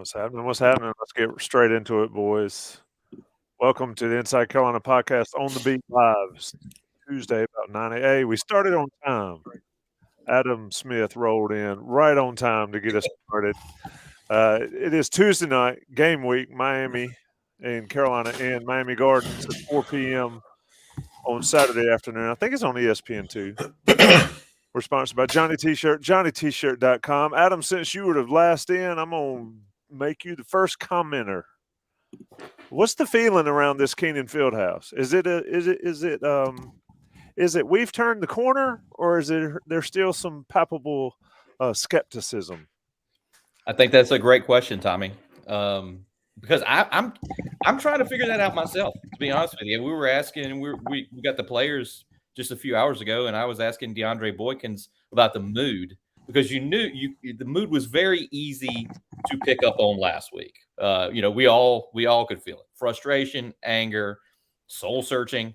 What's happening? What's happening? Let's get straight into it, boys. Welcome to the Inside Carolina podcast on the Beat Live. It's Tuesday about 9 a.m. Hey, we started on time. Adam Smith rolled in right on time to get us started. It is Tuesday night, game week, Miami and Carolina in Miami Gardens at 4 p.m. on Saturday afternoon. I think it's on ESPN2. We're sponsored by Johnny T-Shirt, JohnnyT-Shirt.com. Adam, since you were the last in, I'm going to make you the first commenter. What's the feeling around this Keenan Fieldhouse? Is it we've turned the corner, or is there still some palpable skepticism? I think that's a great question, Tommy. Because I'm trying to figure that out myself. To be honest with you, we were asking, we got the players just a few hours ago, and I was asking DeAndre Boykins about the mood, because you knew the mood was very easy to pick up on last week. We all could feel it: frustration, anger, soul searching.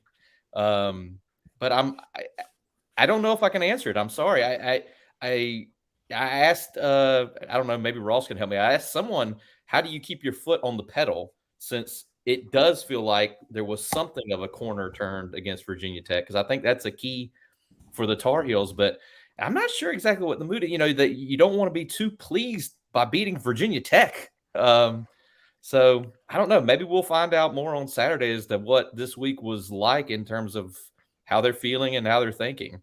But I don't know if I can answer it. I'm sorry. I asked, I don't know, maybe Ross can help me. I asked someone, how do you keep your foot on the pedal, since it does feel like there was something of a corner turned against Virginia Tech? Because I think that's a key for the Tar Heels. But I'm not sure exactly what the mood is. That you don't want to be too pleased by beating Virginia Tech. So I don't know. Maybe we'll find out more on Saturday as to what this week was like in terms of how they're feeling and how they're thinking.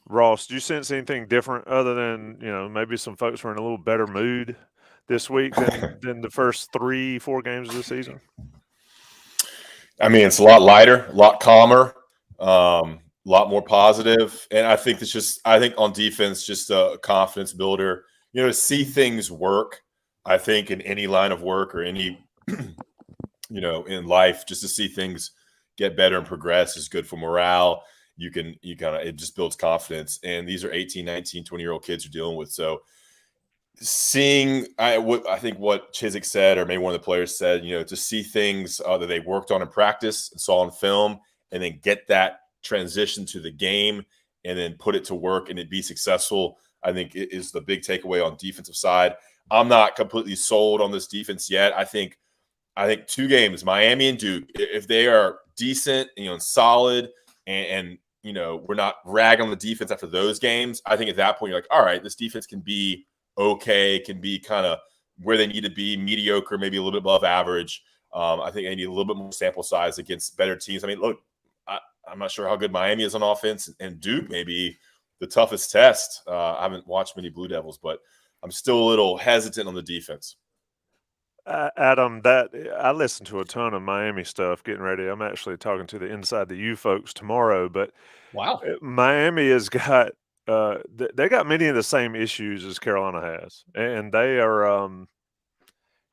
Ross, do you sense anything different other than, maybe some folks were in a little better mood this week than the first 3-4 games of the season? I mean, it's a lot lighter, a lot calmer, a lot more positive. And I think I think on defense, just a confidence builder, to see things work. I think in any line of work or any, in life, just to see things get better and progress is good for morale. It just builds confidence. And these are 18, 19, 20-year-old kids you're dealing with. So seeing, I think what Chiswick said, or maybe one of the players said, to see things that they worked on in practice and saw in film, and then get that transition to the game and then put it to work and it be successful, I think it is the big takeaway on defensive side. I'm not completely sold on this defense yet. I think 2 games, Miami and Duke, if they are decent, and solid, and we're not ragging on the defense after those games, I think at that point you're like, all right, this defense can be okay, can be kind of where they need to be, mediocre, maybe a little bit above average. I think they need a little bit more sample size against better teams. I mean, look, I'm not sure how good Miami is on offense, and Duke may be the toughest test. I haven't watched many Blue Devils, but I'm still a little hesitant on the defense. Adam, that I listened to a ton of Miami stuff getting ready. I'm actually talking to the Inside the U folks tomorrow, but wow, Miami has got they got many of the same issues as Carolina has, and they are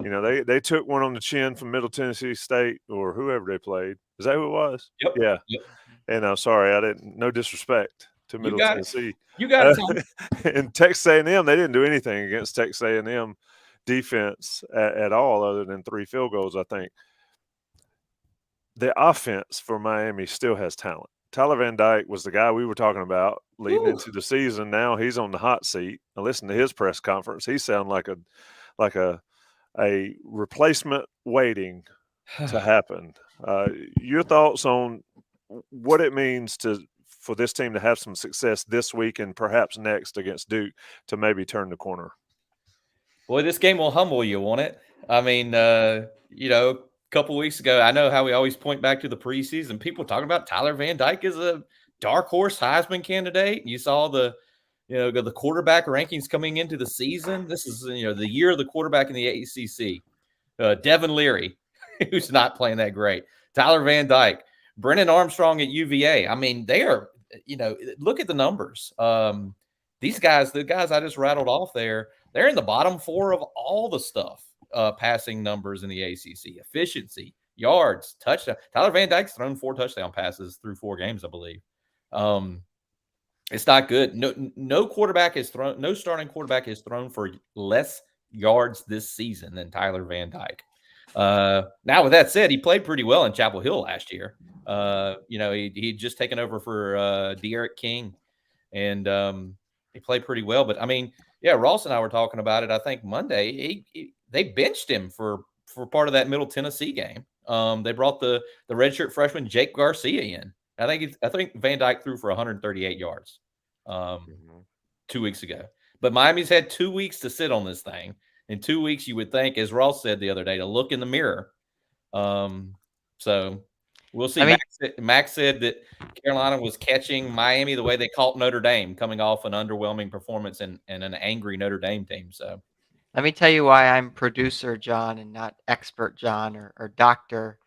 they took one on the chin from Middle Tennessee State or whoever they played. Is that who it was? Yep. Yeah. Yep. And I'm sorry, I didn't. No disrespect to Middle Tennessee. You got it, Tom. And Texas A&M, they didn't do anything against Texas A&M defense at all, other than 3 field goals. I think the offense for Miami still has talent. Tyler Van Dyke was the guy we were talking about leading into the season. Now he's on the hot seat. I listened to his press conference. He sounded like a replacement waiting to happen. Your thoughts on what it means for this team to have some success this week and perhaps next against Duke to maybe turn the corner? Boy, this game will humble you, won't it? I mean, a couple weeks ago, I know how we always point back to the preseason. People talking about Tyler Van Dyke as a dark horse Heisman candidate. You saw the quarterback rankings coming into the season. This is, the year of the quarterback in the ACC. Devin Leary, who's not playing that great. Tyler Van Dyke, Brennan Armstrong at UVA. I mean, they are, look at the numbers. These guys, the guys I just rattled off there, they're in the bottom 4 of all the stuff, passing numbers in the ACC. Efficiency, yards, touchdown. Tyler Van Dyke's thrown 4 touchdown passes through 4 games, I believe. It's not good. No starting quarterback has thrown for less yards this season than Tyler Van Dyke. Now, with that said, he played pretty well in Chapel Hill last year. He'd just taken over for De'Aaron King, and he played pretty well. But, I mean, Yeah, Ross and I were talking about it. I think Monday they benched him for part of that Middle Tennessee game. They brought the redshirt freshman Jake Garcia in. I think Van Dyke threw for 138 yards 2 weeks ago. But Miami's had 2 weeks to sit on this thing. In 2 weeks, you would think, as Ross said the other day, to look in the mirror. So we'll see. I mean, Max said that Carolina was catching Miami the way they caught Notre Dame, coming off an underwhelming performance and an angry Notre Dame team. So let me tell you why I'm producer John and not expert John or doctor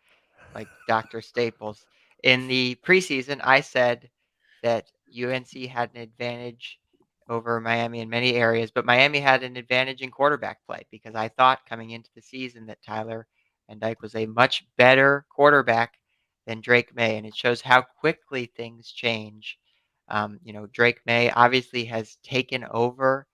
like Dr. Staples. In the preseason, I said that UNC had an advantage over Miami in many areas, but Miami had an advantage in quarterback play because I thought coming into the season that Tyler Van Dyke was a much better quarterback than Drake May, and it shows how quickly things change. Drake May obviously has taken over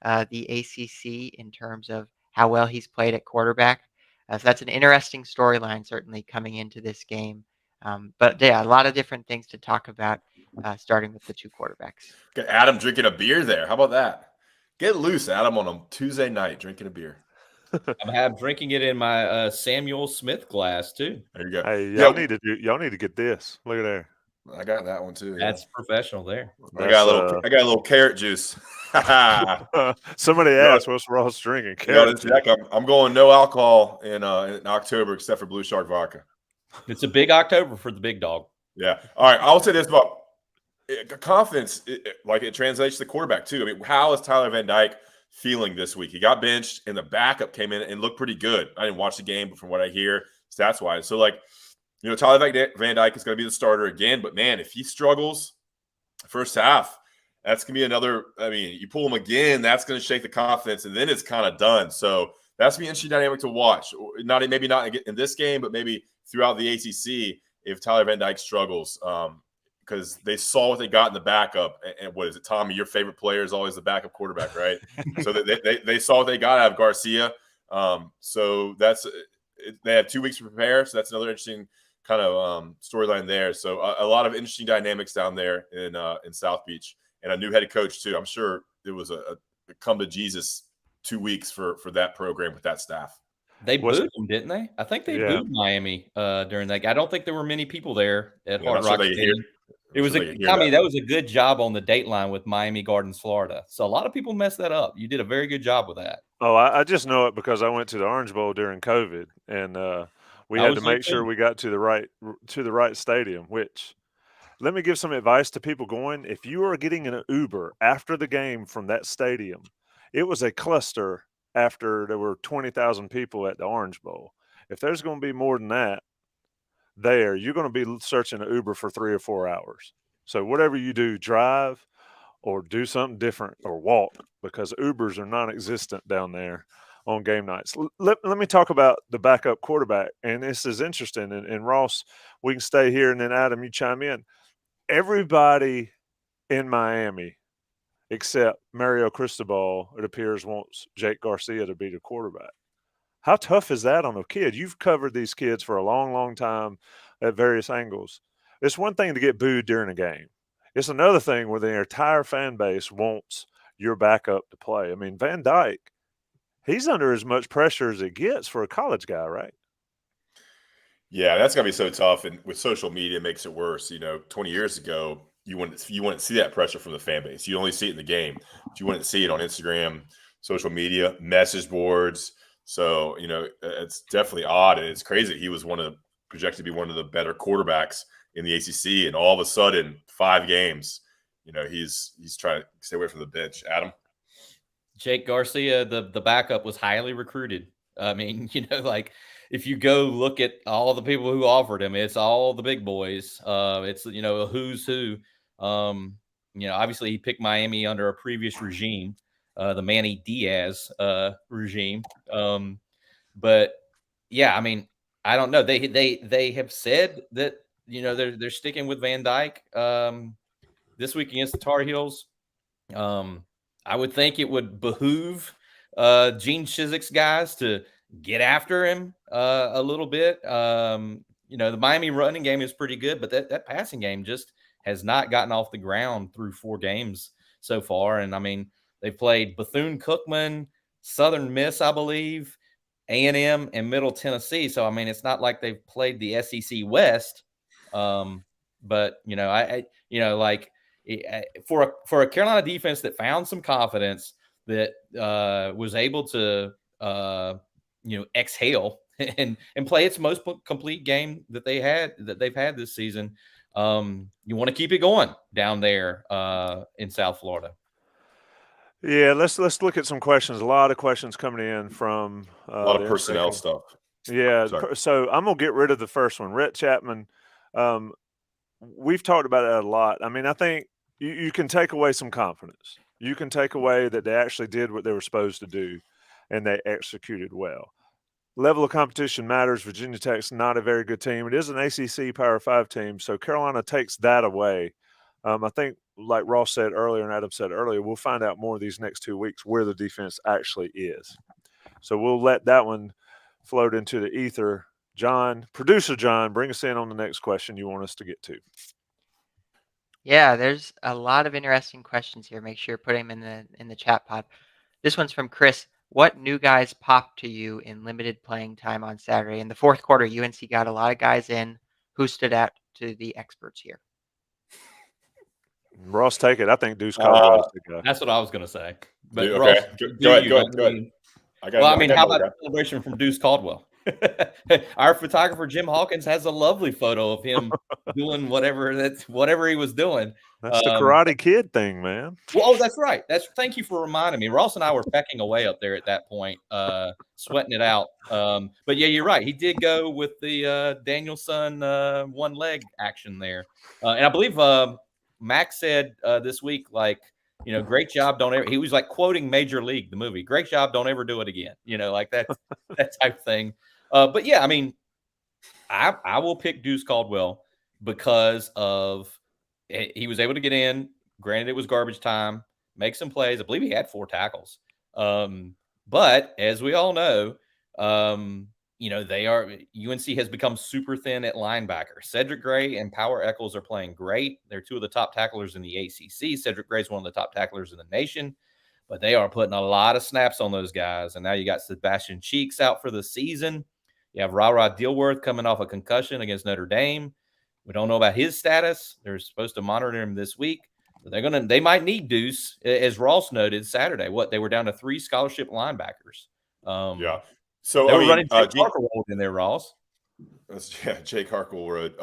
the ACC in terms of how well he's played at quarterback. So that's an interesting storyline, certainly coming into this game. But yeah, a lot of different things to talk about, starting with the two quarterbacks. Get Adam drinking a beer there. How about that? Get loose, Adam, on a Tuesday night drinking a beer. I'm drinking it in my Samuel Smith glass too. There you go. Hey, y'all need to get this. Look at there. I got that one too. That's professional there. I got a little carrot juice. Somebody asked, "What's Ross drinking?" Carrot juice. I'm going no alcohol in October except for Blue Shark vodka. It's a big October for the big dog. Yeah. All right. I'll say this about confidence. It translates to the quarterback too. I mean, how is Tyler Van Dyke feeling this week? He got benched, and the backup came in and looked pretty good. I didn't watch the game, but from what I hear, stats wise, so Tyler Van Dyke is going to be the starter again. But man, if he struggles first half, that's going to be another. I mean, you pull him again, that's going to shake the confidence, and then it's kind of done. So that's going to be an interesting dynamic to watch. Maybe not in this game, but maybe throughout the ACC if Tyler Van Dyke struggles, because they saw what they got in the backup. And what is it, Tommy? Your favorite player is always the backup quarterback, right? So they saw what they got out of Garcia. So they have 2 weeks to prepare. So that's another interesting kind of storyline there. So a lot of interesting dynamics down there in South Beach, and a new head coach too. I'm sure it was a come to Jesus 2 weeks for that program with that staff. They booed them, didn't they? I think they booed Miami during that. I don't think there were many people there at Hard Rock Stadium. It was that was a good job on the Dateline with Miami Gardens, Florida. So a lot of people messed that up. You did a very good job with that. Oh, I just know it because I went to the Orange Bowl during COVID, and we had to make sure we got to the right stadium. Which, let me give some advice to people going. If you are getting an Uber after the game from that stadium, it was a cluster after there were 20,000 people at the Orange Bowl. If there's going to be more than that there, you're going to be searching an Uber for 3 or 4 hours. So whatever you do, drive or do something different or walk, because Ubers are non-existent down there on game nights. Let me talk about the backup quarterback, and this is interesting. And Ross, we can stay here, and then Adam, you chime in. Everybody in Miami except Mario Cristobal, it appears, wants Jake Garcia to be the quarterback. How tough is that on a kid? You've covered these kids for a long, long time at various angles. It's one thing to get booed during a game. It's another thing where the entire fan base wants your backup to play. I mean, Van Dyke, he's under as much pressure as it gets for a college guy, right? Yeah, that's going to be so tough. And with social media, it makes it worse. 20 years ago, you wouldn't see that pressure from the fan base. You only see it in the game, but you wouldn't see it on Instagram, social media, message boards. So, it's definitely odd, and it's crazy. He was projected to be one of the better quarterbacks in the ACC, and all of a sudden, 5 games, he's trying to stay away from the bench. Adam? Jake Garcia, the backup, was highly recruited. I mean, if you go look at all the people who offered him, it's all the big boys. It's, a who's who. Obviously he picked Miami under a previous regime, the Manny Diaz regime. But yeah, I mean, I don't know. They have said that, they're sticking with Van Dyke this week against the Tar Heels. I would think it would behoove Gene Chizik's guys to get after him a little bit. The Miami running game is pretty good, but that passing game just has not gotten off the ground through 4 games so far. And I mean, They've played Bethune-Cookman, Southern Miss, I believe, A&M, and Middle Tennessee. So, I mean, it's not like they've played the SEC West. But, you know, for a Carolina defense that found some confidence, that was able to, exhale and play its most complete game that they've had this season. You want to keep it going down there in South Florida. Yeah, let's look at some questions. A lot of questions coming in from a lot of personnel stuff. Yeah, Sorry. so I'm gonna get rid of the first one. Rhett Chapman. We've talked about it a lot. I mean, I think you can take away some confidence. You can take away that they actually did what they were supposed to do, and they executed well. Level of competition matters. Virginia Tech's not a very good team. It is an ACC Power 5 team, so Carolina takes that away. I think, like Ross said earlier and Adam said earlier, we'll find out more these next 2 weeks where the defense actually is. So we'll let that one float into the ether. John, producer John, bring us in on the next question you want us to get to. Yeah, there's a lot of interesting questions here. Make sure you put them in the chat pod. This one's from Chris. What new guys popped to you in limited playing time on Saturday? In the fourth quarter, UNC got a lot of guys in. Who stood out to the experts here? Ross, take it. I think Deuce Caldwell's the guy. That's what I was going to say. But Okay, Ross, go ahead. How about the celebration from Deuce Caldwell? Our photographer Jim Hawkins has a lovely photo of him doing whatever he was doing. That's the Karate Kid thing, man. Well, that's right. Thank you for reminding me. Ross and I were pecking away up there at that point, sweating it out. But yeah, you're right. He did go with the Danielson one leg action there, and I believe Max said this week, like, great job. Don't ever. He was like quoting Major League, the movie. Great job. Don't ever do it again. Like that type thing. But yeah, I mean, I will pick Deuce Caldwell because of he was able to get in. Granted, it was garbage time. Make some plays. I believe he had 4 tackles. But as we all know, UNC has become super thin at linebacker. Cedric Gray and Power Echols are playing great. They're 2 of the top tacklers in the ACC. Cedric Gray is one of the top tacklers in the nation, but they are putting a lot of snaps on those guys. And now you got Sebastian Cheeks out for the season. You have Ra Dilworth coming off a concussion against Notre Dame. We don't know about his status. They're supposed to monitor him this week. But they might need Deuce, as Ross noted Saturday. They were down to 3 scholarship linebackers. Yeah. So they were running Jake Harklewood in there, Ross. Jake Harklewood.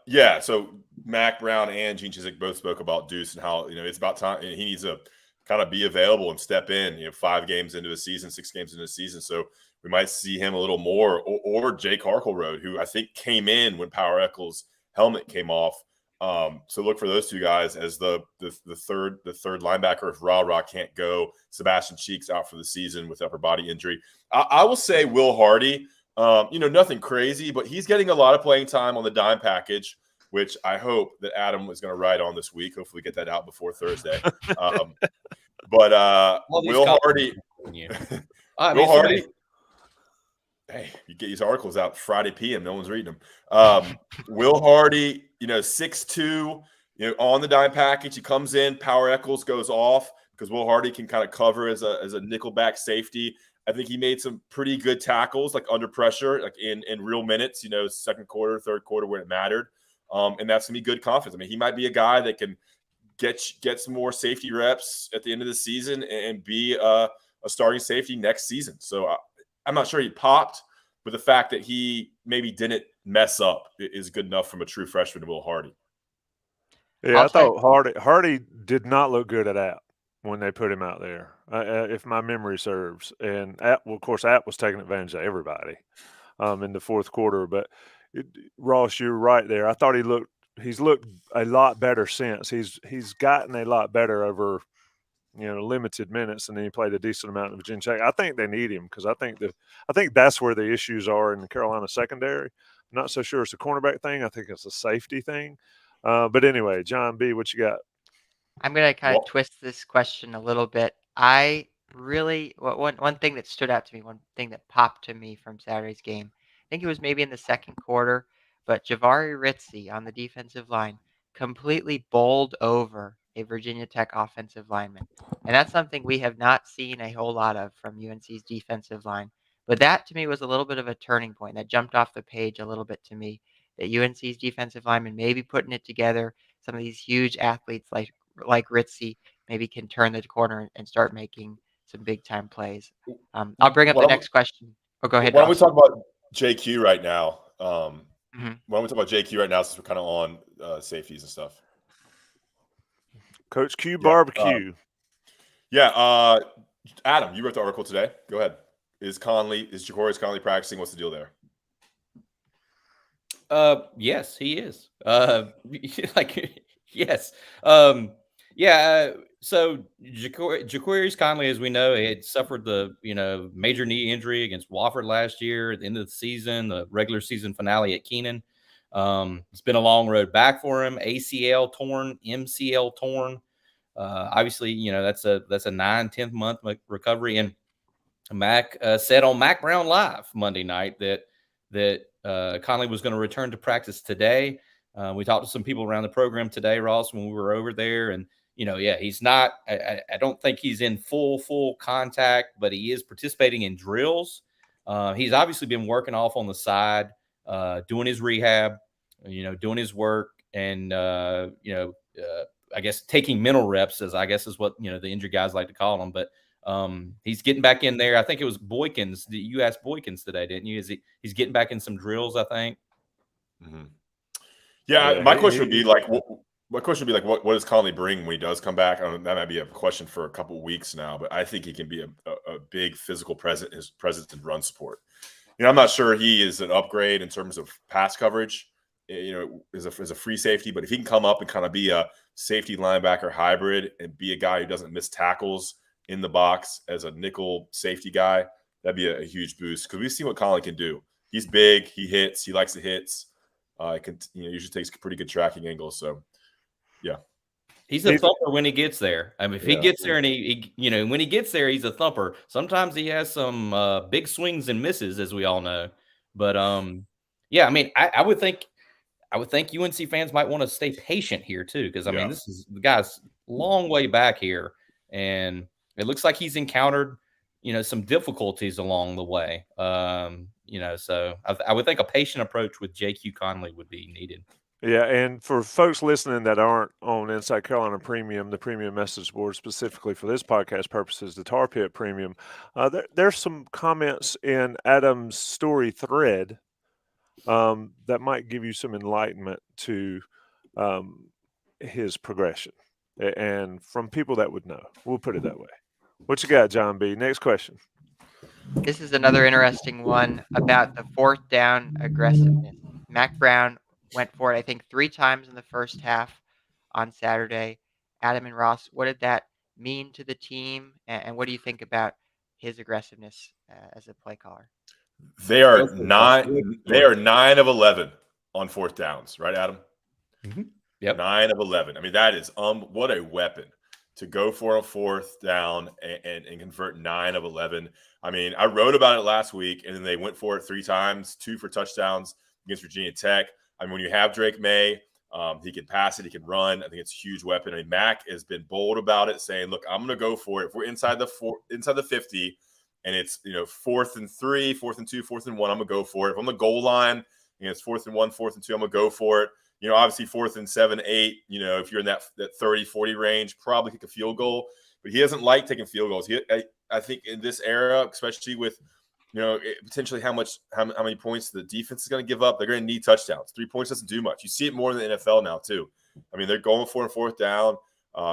Yeah. So Mac Brown and Gene Chizik both spoke about Deuce and how it's about time he needs to kind of be available and step in. 5 games into the season, 6 games into the season. So we might see him a little more, or Jake Harklewood, who I think came in when Power Echols' helmet came off. So look for those 2 guys as the third linebacker if Ra can't go. Sebastian Cheeks out for the season with upper body injury. I will say Will Hardy, nothing crazy, but he's getting a lot of playing time on the dime package, which I hope that Adam was going to write on this week. Hopefully get that out before Thursday. But Will Hardy, Will Hardy. Hey, you get these articles out Friday PM. No one's reading them. Will Hardy, 6'2", on the dime package. He comes in. Power Echols goes off because Will Hardy can kind of cover as a nickelback safety. I think he made some pretty good tackles, like under pressure, like in real minutes. Second quarter, third quarter when it mattered. And that's gonna be good confidence. I mean, he might be a guy that can get some more safety reps at the end of the season and be a starting safety next season. So I'm not sure he popped, but the fact that he maybe didn't mess up is good enough from a true freshman, Will Hardy. Yeah, I thought Hardy did not look good at App when they put him out there, if my memory serves. And App was taking advantage of everybody in the fourth quarter. But Ross, you're right there. I thought he's looked a lot better since. He's gotten a lot better over limited minutes, and then he played a decent amount in Virginia Tech. I think they need him because I think that's where the issues are in the Carolina secondary. I'm not so sure it's a cornerback thing. I think it's a safety thing. But anyway, John B., what you got? I'm going to kind of twist this question a little bit. I really one thing that stood out to me, one thing that popped to me from Saturday's game, I think it was maybe in the second quarter, but Javari Ritzy on the defensive line completely bowled over a Virginia Tech offensive lineman. And that's something we have not seen a whole lot of from UNC's defensive line. But that to me was a little bit of a turning point that jumped off the page a little bit to me, that UNC's defensive lineman maybe putting it together. Some of these huge athletes like Ritzy maybe can turn the corner and start making some big time plays. I'll bring up the next question. Oh, go ahead. Why don't we Ross. talk about JQ right now? Mhm. Why don't we talk about JQ right now since we're kind of on safeties and stuff? Coach Q Yeah, barbecue. Adam, you wrote the article today. Go ahead. Is Ja'Cory Conley practicing? What's the deal there? Yes, he is. Yes. So Ja'Cory Conley, as we know, had suffered the major knee injury against Wofford last year at the end of the season, the regular season finale at Keenan. It's been a long road back for him. ACL torn, MCL torn. Obviously, that's a 9-10 month recovery. And Mac said on Mac Brown Live Monday night that Conley was going to return to practice today. We talked to some people around the program today, Ross, when we were over there, and he's not. I don't think he's in full contact, but he is participating in drills. He's obviously been working off on the side, doing his rehab, doing his work, and I guess taking mental reps, is what the injured guys like to call them, but. He's getting back in there. I think it was Boykins. You asked Boykins today, didn't you? He's getting back in some drills, I think. Mm-hmm. Yeah, my question would be what does Conley bring when he does come back? I don't know, that might be a question for a couple of weeks now, but I think he can be a big physical presence in run support. I'm not sure he is an upgrade in terms of pass coverage, as a free safety, but if he can come up and kind of be a safety linebacker hybrid and be a guy who doesn't miss tackles in the box as a nickel safety guy, that'd be a huge boost, because we've seen what Conley can do. He's big, he hits, he likes the hits. Usually takes pretty good tracking angles. So, yeah, he's a thumper when he gets there. I mean, if he gets there and he when he gets there, he's a thumper. Sometimes he has some big swings and misses, as we all know. But I mean, I would think UNC fans might want to stay patient here too, because I mean, this is the guy's long way back here, and it looks like he's encountered, some difficulties along the way. So I would think a patient approach with JQ Conley would be needed. Yeah, and for folks listening that aren't on Inside Carolina Premium, the premium message board specifically for this podcast purposes, the Tar Pit Premium, there's some comments in Adam's story thread that might give you some enlightenment to his progression, and from people that would know. We'll put it that way. What you got, John B? Next question. This is another interesting one about the fourth down aggressiveness. Mac Brown went for it, I think, 3 times in the first half on Saturday. Adam and Ross, what did that mean to the team, and what do you think about his aggressiveness as a play caller? They are 9 of 11 on fourth downs, right, Adam? Mm-hmm. Yep. 9 of 11. I mean, that is what a weapon to go for a fourth down and convert 9 of 11. I mean, I wrote about it last week, and then they went for it 3 times, 2 for touchdowns against Virginia Tech. I mean, when you have Drake May, he can pass it, he can run. I think it's a huge weapon. I mean, Mac has been bold about it, saying, "Look, I'm going to go for it. If we're inside the 50, and it's 4th and 3, 4th and 2, 4th and 1, I'm going to go for it. If I'm on the goal line, it's 4th and 1, 4th and 2, I'm going to go for it. Obviously 4th and 7, 8, if you're in that 30, 40 range, probably kick a field goal. But he doesn't like taking field goals. I think in this era, especially with, potentially how many points the defense is going to give up, they're going to need touchdowns. 3 points doesn't do much. You see it more in the NFL now too. I mean, they're going for a 4th down.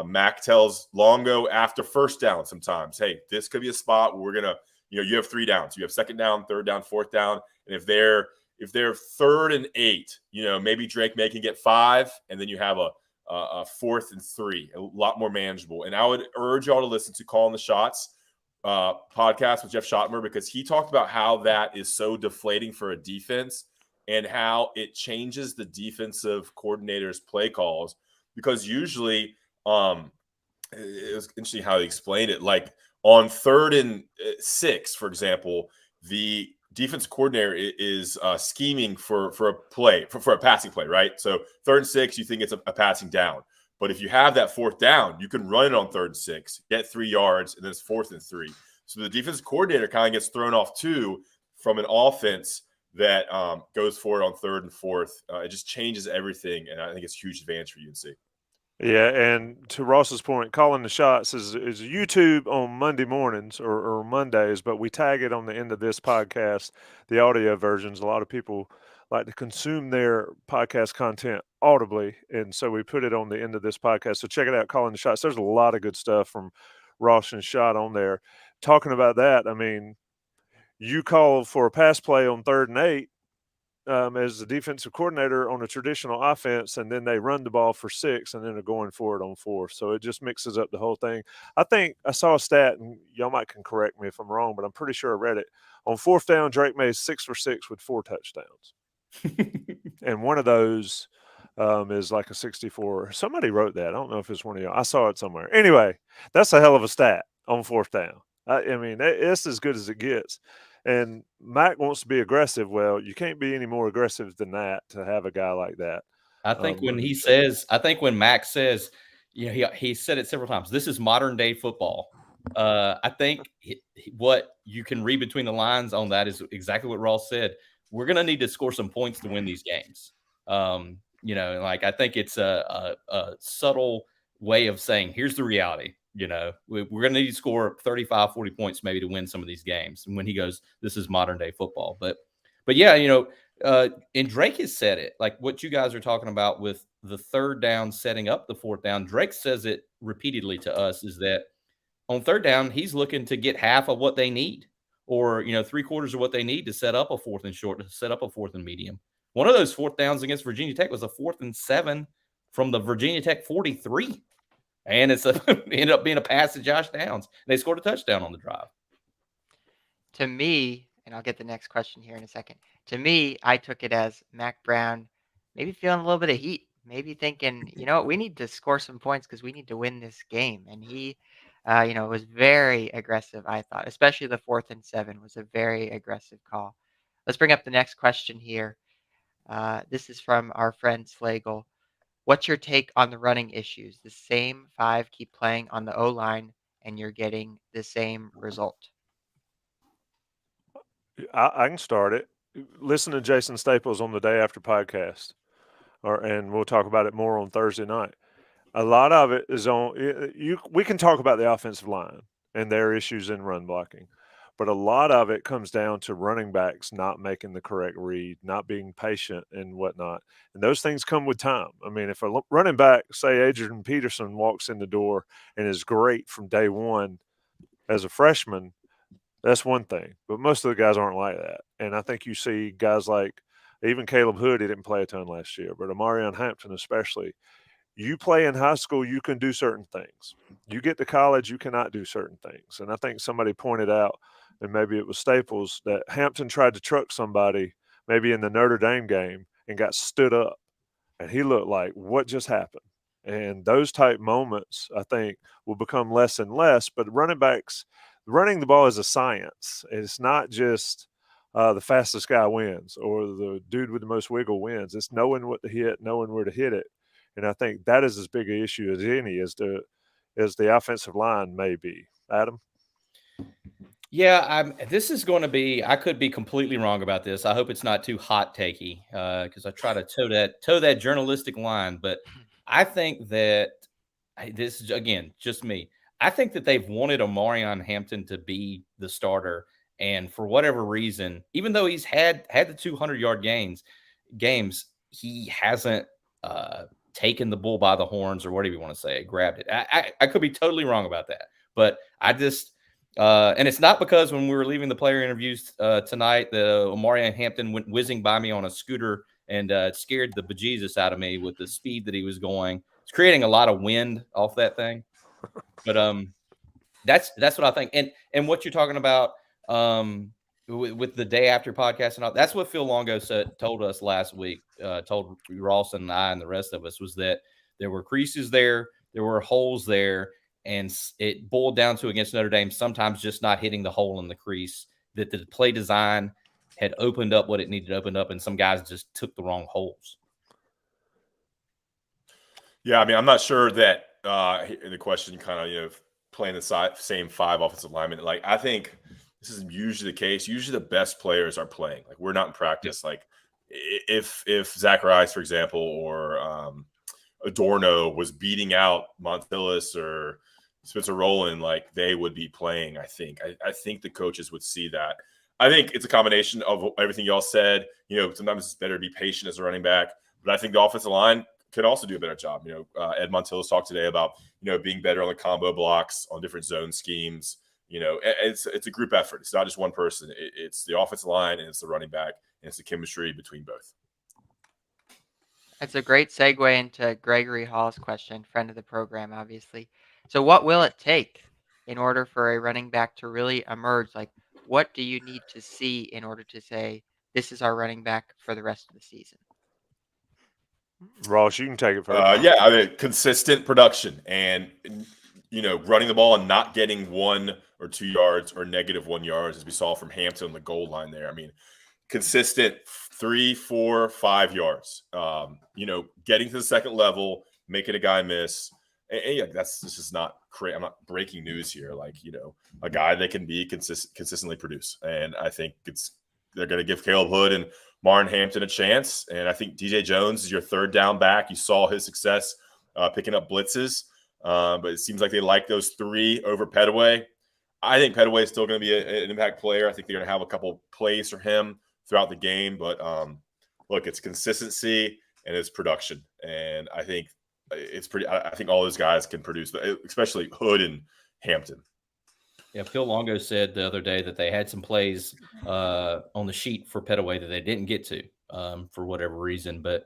Mac tells Longo after first down sometimes, hey, this could be a spot where we're going to, you have 3 downs. You have 2nd down, 3rd down, 4th down. And if they're 3rd and 8, maybe Drake May can get 5, and then you have a 4th and 3, a lot more manageable. And I would urge y'all to listen to Calling the Shots podcast with Jeff Schottmer, because he talked about how that is so deflating for a defense and how it changes the defensive coordinator's play calls. Because usually, it was interesting how he explained it. Like on 3rd and 6, for example, the defense coordinator is scheming for a play, for a passing play, right? So 3rd and 6, you think it's a passing down. But if you have that fourth down, you can run it on 3rd and 6, get 3 yards, and then it's 4th and 3. So the defensive coordinator kind of gets thrown off too from an offense that goes for it on 3rd and 4th. It just changes everything, and I think it's a huge advantage for UNC. Yeah, and to Ross's point, calling the shots is YouTube on Monday mornings or Mondays, but we tag it on the end of this podcast, the audio versions. A lot of people like to consume their podcast content audibly, and so we put it on the end of this podcast. So check it out, calling the shots. There's a lot of good stuff from Ross and Shot on there. Talking about that, I mean, you call for a pass play on 3rd and 8. As the defensive coordinator on a traditional offense, and then they run the ball for 6 and then are going for it on 4th. So it just mixes up the whole thing. I think I saw a stat, and y'all might can correct me if I'm wrong, but I'm pretty sure I read it. On 4th down, Drake made 6 for 6 with 4 touchdowns. And one of those is like a 64. Somebody wrote that. I don't know if it's one of y'all. I saw it somewhere. Anyway, that's a hell of a stat on 4th down. I mean, it's as good as it gets. And Mac wants to be aggressive. Well, you can't be any more aggressive than that to have a guy like that. I think when Mac says, he said it several times, this is modern day football. I think what you can read between the lines on that is exactly what Ross said. We're going to need to score some points to win these games. I think it's a subtle way of saying, here's the reality. We're going to need to score 35, 40 points maybe to win some of these games. And when he goes, this is modern day football. But yeah, and Drake has said it, like what you guys are talking about with the 3rd down, setting up the 4th down. Drake says it repeatedly to us, is that on 3rd down, he's looking to get half of what they need, or, 3/4 of what they need to set up a 4th and short, to set up a 4th and medium. One of those 4th downs against Virginia Tech was a 4th and 7 from the Virginia Tech 43. And it ended up being a pass to Josh Downs. They scored a touchdown on the drive. To me, and I'll get the next question here in a second. To me, I took it as Mac Brown maybe feeling a little bit of heat, maybe thinking, we need to score some points because we need to win this game. And he, was very aggressive, I thought, especially the 4th and 7 was a very aggressive call. Let's bring up the next question here. This is from our friend Slagle. What's your take on the running issues? The same 5 keep playing on the O-line, and you're getting the same result. I can start it. Listen to Jason Staples on the Day After podcast, and we'll talk about it more on Thursday night. A lot of it is on we can talk about the offensive line and their issues in run blocking, but a lot of it comes down to running backs not making the correct read, not being patient and whatnot. And those things come with time. I mean, if a running back, say Adrian Peterson, walks in the door and is great from day one as a freshman, that's one thing. But most of the guys aren't like that. And I think you see guys like even Caleb Hood, he didn't play a ton last year, but Amarion Hampton especially. You play in high school, you can do certain things. You get to college, you cannot do certain things. And I think somebody pointed out, and maybe it was Staples, that Hampton tried to truck somebody maybe in the Notre Dame game and got stood up. And he looked like, what just happened? And those type moments, I think, will become less and less. But running backs, running the ball is a science. It's not just the fastest guy wins or the dude with the most wiggle wins. It's knowing what to hit, knowing where to hit it. And I think that is as big an issue as any as the offensive line may be. Adam? Yeah, this is going to be – I could be completely wrong about this. I hope it's not too hot-takey because I try to toe that journalistic line. But I think that this is, again, just me. I think that they've wanted Amarion Hampton to be the starter. And for whatever reason, even though he's had the 200-yard games, he hasn't taken the bull by the horns or whatever you want to say, grabbed it. I could be totally wrong about that. But I just and it's not because when we were leaving the player interviews tonight, the Amarion Hampton went whizzing by me on a scooter and scared the bejesus out of me with the speed that he was going. It's creating a lot of wind off that thing. But that's what I think. And what you're talking about with the Day After podcast and all, that's what Phil Longo told us last week, told Ross and I and the rest of us, was that there were creases there were holes there, and it boiled down to, against Notre Dame, sometimes just not hitting the hole in the crease, that the play design had opened up what it needed to open up, and some guys just took the wrong holes. Yeah, I mean, I'm not sure that the question kind of playing the same five offensive linemen. Like, I think this is usually the case. Usually, the best players are playing. Like, we're not in practice. Like, if Zach Rice, for example, or Adorno was beating out Montilus or Spencer Rowland, like they would be playing. I think the coaches would see that. I think it's a combination of everything y'all said. Sometimes it's better to be patient as a running back, but I think the offensive line could also do a better job. Ed Montilus talked today about being better on the combo blocks on different zone schemes. It's a group effort. It's not just one person. It's the offensive line and it's the running back and it's the chemistry between both. That's a great segue into Gregory Hall's question, friend of the program, obviously. So, what will it take in order for a running back to really emerge? Like, what do you need to see in order to say, this is our running back for the rest of the season? Ross, you can take it first. Yeah, I mean, consistent production and running the ball and not getting 1 or 2 yards or -1 yards, as we saw from Hampton on the goal line there. I mean, consistent 3, 4, 5 yards. Getting to the second level, making a guy miss. And yeah, this is not crazy. I'm not breaking news here. Like, a guy that can be consistently produce. And I think they're going to give Caleb Hood and Martin Hampton a chance. And I think DJ Jones is your third down back. You saw his success picking up blitzes. But it seems like they like those 3 over Petaway. I think Petaway is still going to be an impact player. I think they're going to have a couple plays for him throughout the game. But look, it's consistency and it's production. And I think it's pretty – I think all those guys can produce, especially Hood and Hampton. Yeah, Phil Longo said the other day that they had some plays on the sheet for Petaway that they didn't get to for whatever reason. But,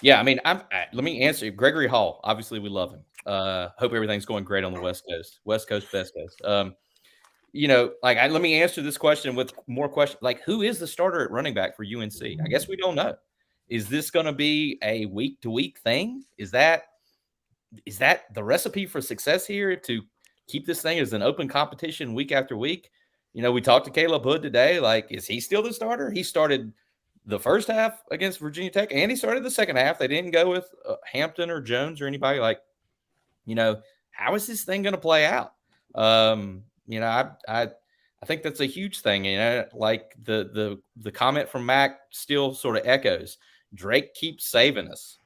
yeah, I mean, let me answer. Gregory Hall, obviously we love him. Hope everything's going great on the West Coast. West Coast, best coast. Let me answer this question with more questions. Like, who is the starter at running back for UNC? I guess we don't know. Is this going to be a week-to-week thing? Is that the recipe for success here, to keep this thing as an open competition week after week? We talked to Caleb Hood today. Like, is he still the starter? He started the first half against Virginia Tech, and he started the second half. They didn't go with Hampton or Jones or anybody. Like, how is this thing going to play out? I think that's a huge thing. Like the comment from Mac still sort of echoes. Drake keeps saving us.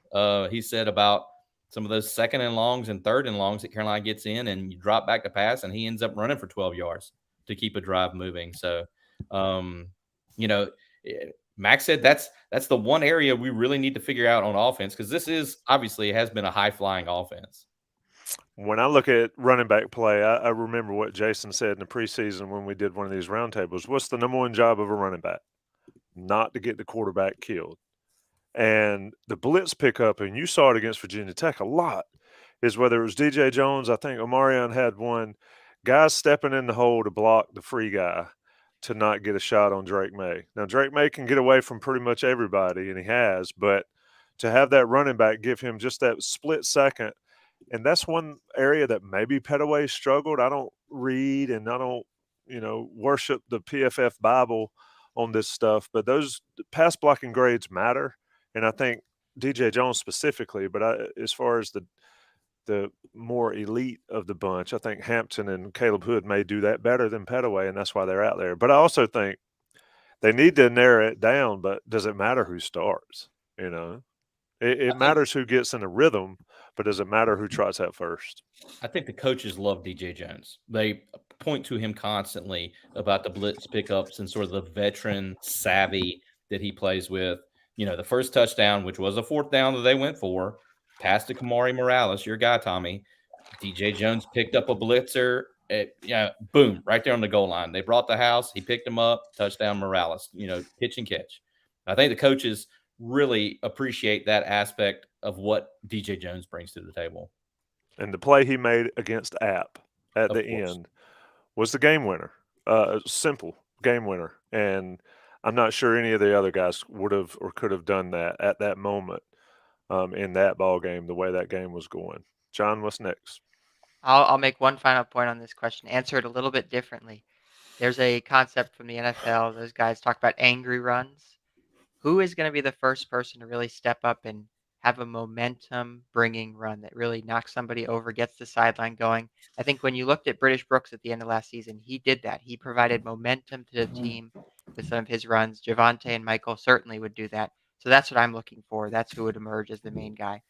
He said about some of those second and longs and third and longs that Carolina gets in, and you drop back to pass, and he ends up running for 12 yards to keep a drive moving. So, Max said that's the one area we really need to figure out on offense, because this is obviously has been a high-flying offense. When I look at running back play, I remember what Jason said in the preseason when we did one of these roundtables. What's the number one job of a running back? Not to get the quarterback killed. And the blitz pickup, and you saw it against Virginia Tech a lot, is whether it was DJ Jones, I think Omarion had one, guys stepping in the hole to block the free guy to not get a shot on Drake May. Now, Drake May can get away from pretty much everybody, and he has, but to have that running back give him just that split second, and that's one area that maybe Petaway struggled. I don't read and I don't, worship the PFF Bible on this stuff, but those pass blocking grades matter. And I think DJ Jones specifically, but as far as the more elite of the bunch, I think Hampton and Caleb Hood may do that better than Petaway, and that's why they're out there. But I also think they need to narrow it down, but does it matter who starts? It matters who gets in a rhythm, but does it matter who tries out first? I think the coaches love DJ Jones. They point to him constantly about the blitz pickups and sort of the veteran savvy that he plays with. The first touchdown, which was a fourth down that they went for, pass to Kamari Morales, your guy, Tommy. DJ Jones picked up a blitzer. Boom, right there on the goal line. They brought the house. He picked him up. Touchdown, Morales. Pitch and catch. I think the coaches really appreciate that aspect of what DJ Jones brings to the table. And the play he made against App at the end was the game winner. Simple game winner. And I'm not sure any of the other guys would have or could have done that at that moment in that ball game, the way that game was going. John, what's next? I'll make one final point on this question. Answer it a little bit differently. There's a concept from the NFL. Those guys talk about angry runs. Who is going to be the first person to really step up and have a momentum bringing run that really knocks somebody over, gets the sideline going. I think when you looked at British Brooks at the end of last season, he did that. He provided momentum to the team with some of his runs. Javante and Michael certainly would do that. So that's what I'm looking for. That's who would emerge as the main guy.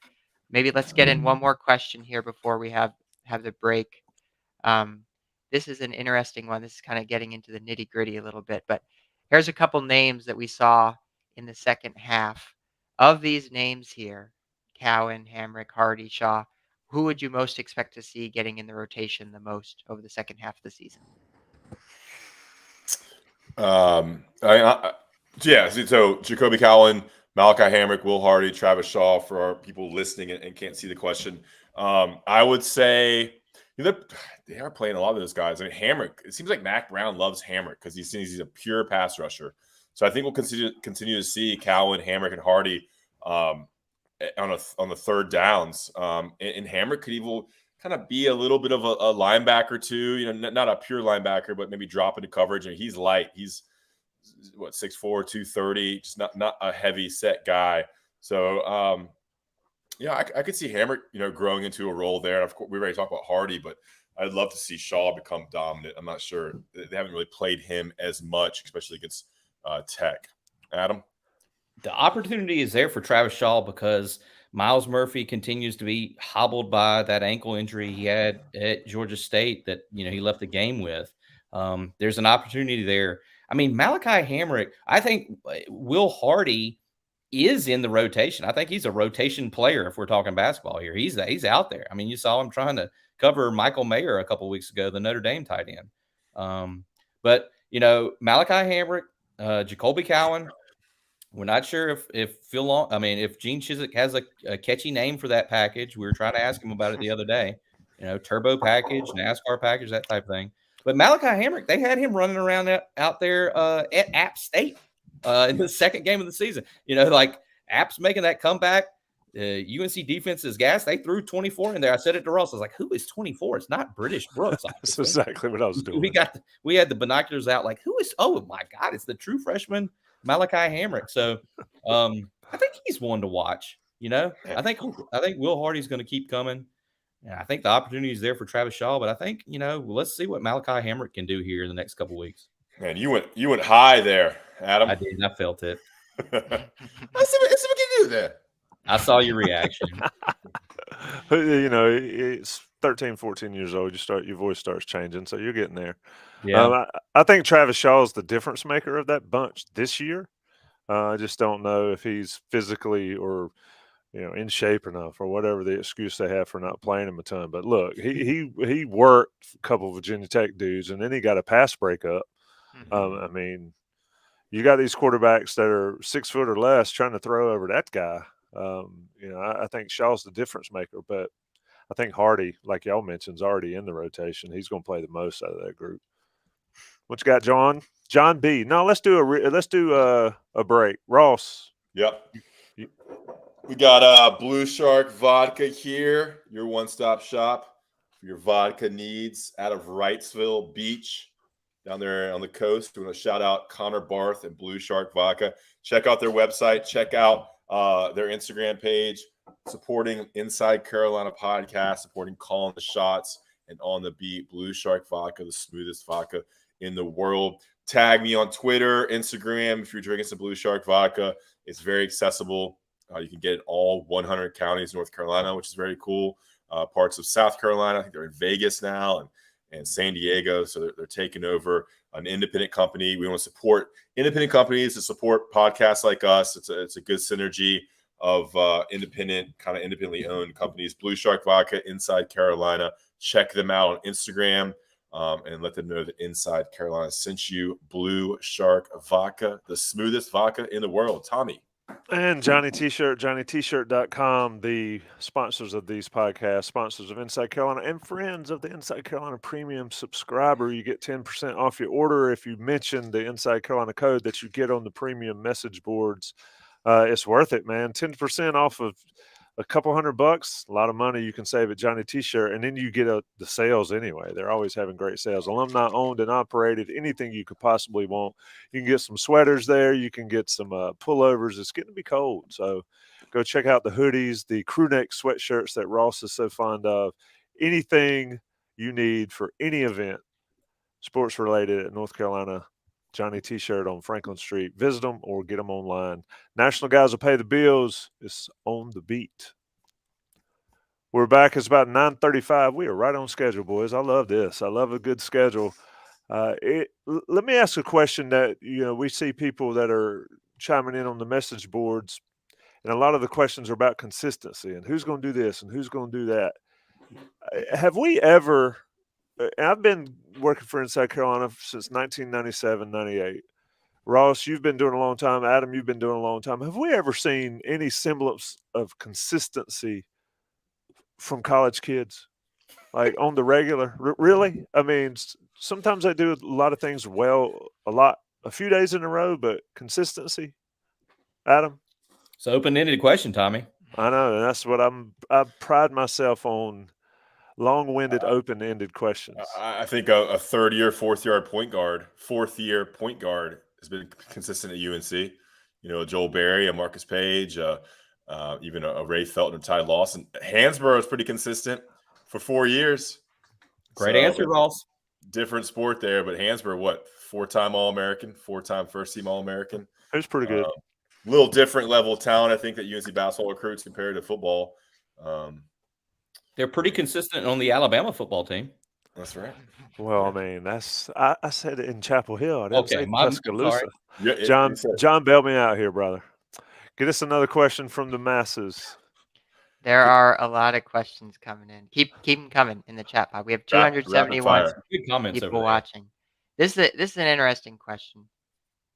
Maybe let's get in one more question here before we have the break. This is an interesting one. This is kind of getting into the nitty gritty a little bit, but here's a couple names that we saw in the second half. Of these names here, Cowan, Hamrick, Hardy, Shaw, who would you most expect to see getting in the rotation the most over the second half of the season? So Jacoby Cowan, Malachi Hamrick, Will Hardy, Travis Shaw, for our people listening and can't see the question. I would say they are playing a lot of those guys. I mean, Hamrick, it seems like Mac Brown loves Hamrick because he's a pure pass rusher. So I think we'll continue to see Cowan, Hamrick, and Hardy on the third downs. And Hamrick could even kind of be a little bit of a linebacker too. Not a pure linebacker, but maybe drop into coverage. And he's light. He's 6'4", 230, just not a heavy set guy. So I could see Hamrick, growing into a role there. And of course, we already talked about Hardy, but I'd love to see Shaw become dominant. I'm not sure. They haven't really played him as much, especially against Tech. Adam? The opportunity is there for Travis Shaw because Miles Murphy continues to be hobbled by that ankle injury he had at Georgia State that, he left the game with. There's an opportunity there. I mean, Malachi Hamrick, I think Will Hardy is in the rotation. I think he's a rotation player if we're talking basketball here. He's out there. I mean, you saw him trying to cover Michael Mayer a couple of weeks ago, the Notre Dame tight end. But Malachi Hamrick, Jacoby Cowan, we're not sure if Gene Chizik has a catchy name for that package. We were trying to ask him about it the other day. Turbo package, NASCAR package, that type of thing. But Malachi Hamrick, they had him running around out there at App State in the second game of the season. App's making that comeback. UNC defense is gas. They threw 24 in there. I said it to Ross. I was like, who is 24? It's not British Brooks. That's exactly what I was doing. We had the binoculars out like, who is – oh, my God, it's the true freshman Malachi Hamrick. So I think he's one to watch. I think Will Hardy's going to keep coming. And I think the opportunity is there for Travis Shaw. But I think, let's see what Malachi Hamrick can do here in the next couple of weeks. Man, you went high there, Adam. I did. I felt it. Let's see what you do there. I saw your reaction. It's 13, 14 years old. Your voice starts changing, so you're getting there. Yeah. I think Travis Shaw is the difference maker of that bunch this year. I just don't know if he's physically or in shape enough or whatever the excuse they have for not playing him a ton. But look, he worked a couple of Virginia Tech dudes, and then he got a pass breakup. I mean, you got these quarterbacks that are 6 foot or less trying to throw over that guy. I think Shaw's the difference maker, but I think Hardy, like y'all mentioned, is already in the rotation. He's going to play the most out of that group. What you got, John? John B. No, let's do a break. Ross. Yep. We got Blue Shark Vodka here, your one-stop shop for your vodka needs out of Wrightsville Beach down there on the coast. We want to shout out Connor Barth and Blue Shark Vodka. Check out their website. Check out their Instagram page, supporting Inside Carolina podcast, supporting Calling the Shots and On the Beat. Blue Shark Vodka, the smoothest vodka in the world. Tag me on Twitter, Instagram if you're drinking some Blue Shark Vodka. It's very accessible. You can get it in all 100 counties in North Carolina, which is very cool. Parts of South Carolina. I think they're in Vegas now and San Diego. So they're taking over an independent company. We want to support independent companies to support podcasts like us. It's a good synergy of independently owned companies. Blue Shark Vodka, Inside Carolina. Check them out on Instagram and let them know that Inside Carolina sent you. Blue Shark Vodka, the smoothest vodka in the world. Tommy. And Johnny T-Shirt, JohnnyT-Shirt.com, the sponsors of these podcasts, sponsors of Inside Carolina, and friends of the Inside Carolina Premium subscriber. You get 10% off your order if you mention the Inside Carolina code that you get on the premium message boards. It's worth it, man. 10% off of a couple $100, a lot of money you can save at Johnny T-shirt, and then you get the sales anyway. They're always having great sales. Alumni owned and operated, anything you could possibly want. You can get some sweaters there. You can get some pullovers. It's getting to be cold, so go check out the hoodies, the crew neck sweatshirts that Ross is so fond of. Anything you need for any event, sports related at North Carolina Johnny T-shirt on Franklin Street. Visit them or get them online. National guys will pay the bills. It's on the beat. We're back. It's about 9:35. We are right on schedule, boys. I love this. I love a good schedule. Let me ask a question that we see people that are chiming in on the message boards, and a lot of the questions are about consistency and who's going to do this and who's going to do that. Have we ever? And I've been working for Inside Carolina since 1997, 98. Ross, you've been doing a long time. Adam, you've been doing a long time. Have we ever seen any semblance of consistency from college kids, like on the regular? Really? I mean, sometimes they do a lot of things well, a few days in a row, but consistency, Adam? It's an open-ended question, Tommy. I know, and that's what I pride myself on. Long-winded, open-ended questions. I think a third-year, fourth-year point guard has been consistent at UNC. Joel Berry, a Marcus Page, even a Ray Felton and Ty Lawson. Hansborough is pretty consistent for 4 years. Great answer, Ross. Different sport there, but Hansborough, 4-time All-American, 4-time first-team All-American. It was pretty good. A little different level of talent, I think, that UNC basketball recruits compared to football. They're pretty consistent on the Alabama football team. That's right. Well, I mean, I said it in Chapel Hill. I didn't say Tuscaloosa. Yeah, John, bail me out here, brother. Get us another question from the masses. There are a lot of questions coming in. Keep them coming in the chat pod. We have 271 people watching. This is an interesting question.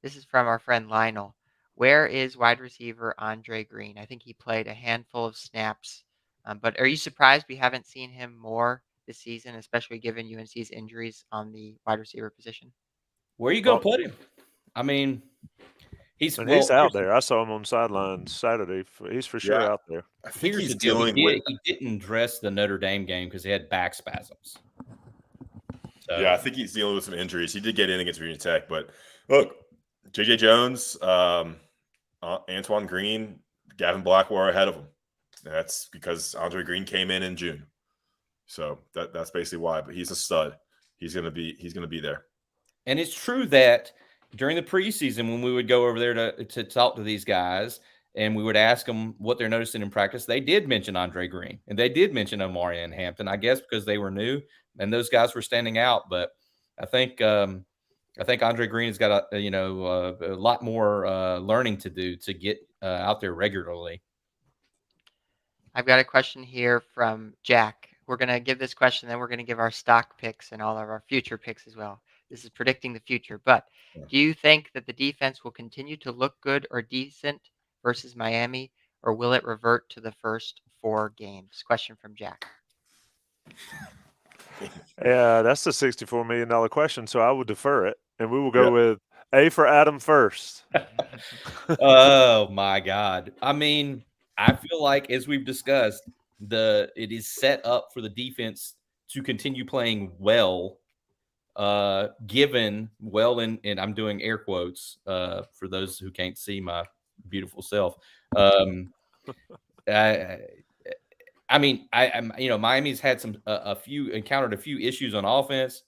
This is from our friend Lionel. Where is wide receiver Andre Green? I think he played a handful of snaps. But are you surprised we haven't seen him more this season, especially given UNC's injuries on the wide receiver position? Where are you going to put him? I mean, he's out there. I saw him on sidelines Saturday. He's for sure out there. I think he's dealing with. He didn't dress the Notre Dame game because he had back spasms. So. Yeah, I think he's dealing with some injuries. He did get in against Virginia Tech, but look, J.J. Jones, Antoine Green, Gavin Blackwell are ahead of him. That's because Andre Green came in June, so that's basically why. But he's a stud. He's gonna be there. And it's true that during the preseason, when we would go over there to talk to these guys, and we would ask them what they're noticing in practice, they did mention Andre Green and they did mention Omari and Hampton. I guess because they were new and those guys were standing out. But I think Andre Green has got a lot more learning to do to get out there regularly. I've got a question here from Jack. We're going to give this question, then we're going to give our stock picks and all of our future picks as well. This is predicting the future. But do you think that the defense will continue to look good or decent versus Miami, or will it revert to the first 4 games? Question from Jack. Yeah, that's the $64 million question, so I would defer it. And we will go with A for Adam first. Oh, my God. I mean, I feel like, as we've discussed, it is set up for the defense to continue playing well, given well, and I'm doing air quotes for those who can't see my beautiful self. I mean, Miami's had encountered a few issues on offense.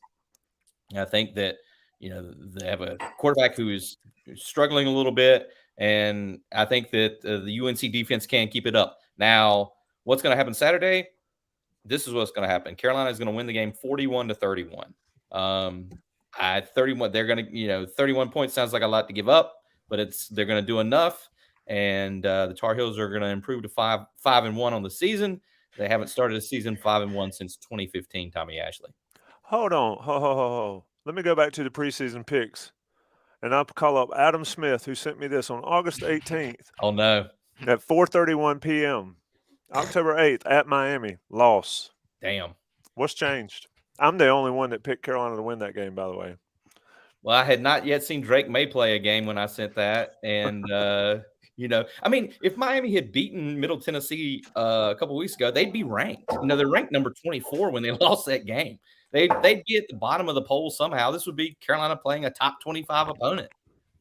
I think that they have a quarterback who is struggling a little bit. And I think that the UNC defense can keep it up. Now, what's going to happen Saturday? This is what's going to happen. Carolina is going to win the game 41-31. 31. They're going to, 31 points sounds like a lot to give up, but they're going to do enough. And the Tar Heels are going to improve to 5-1 on the season. They haven't started a season 5-1 since 2015. Tommy Ashley. Hold on. Let me go back to the preseason picks. And I'll call up Adam Smith, who sent me this on August 18th. Oh, no. At 4:31 p.m. October 8th at Miami. Loss. Damn. What's changed? I'm the only one that picked Carolina to win that game, by the way. Well, I had not yet seen Drake May play a game when I sent that. And I mean, if Miami had beaten Middle Tennessee a couple weeks ago, they'd be ranked. They're ranked number 24 when they lost that game. They'd be at the bottom of the poll somehow. This would be Carolina playing a top 25 opponent.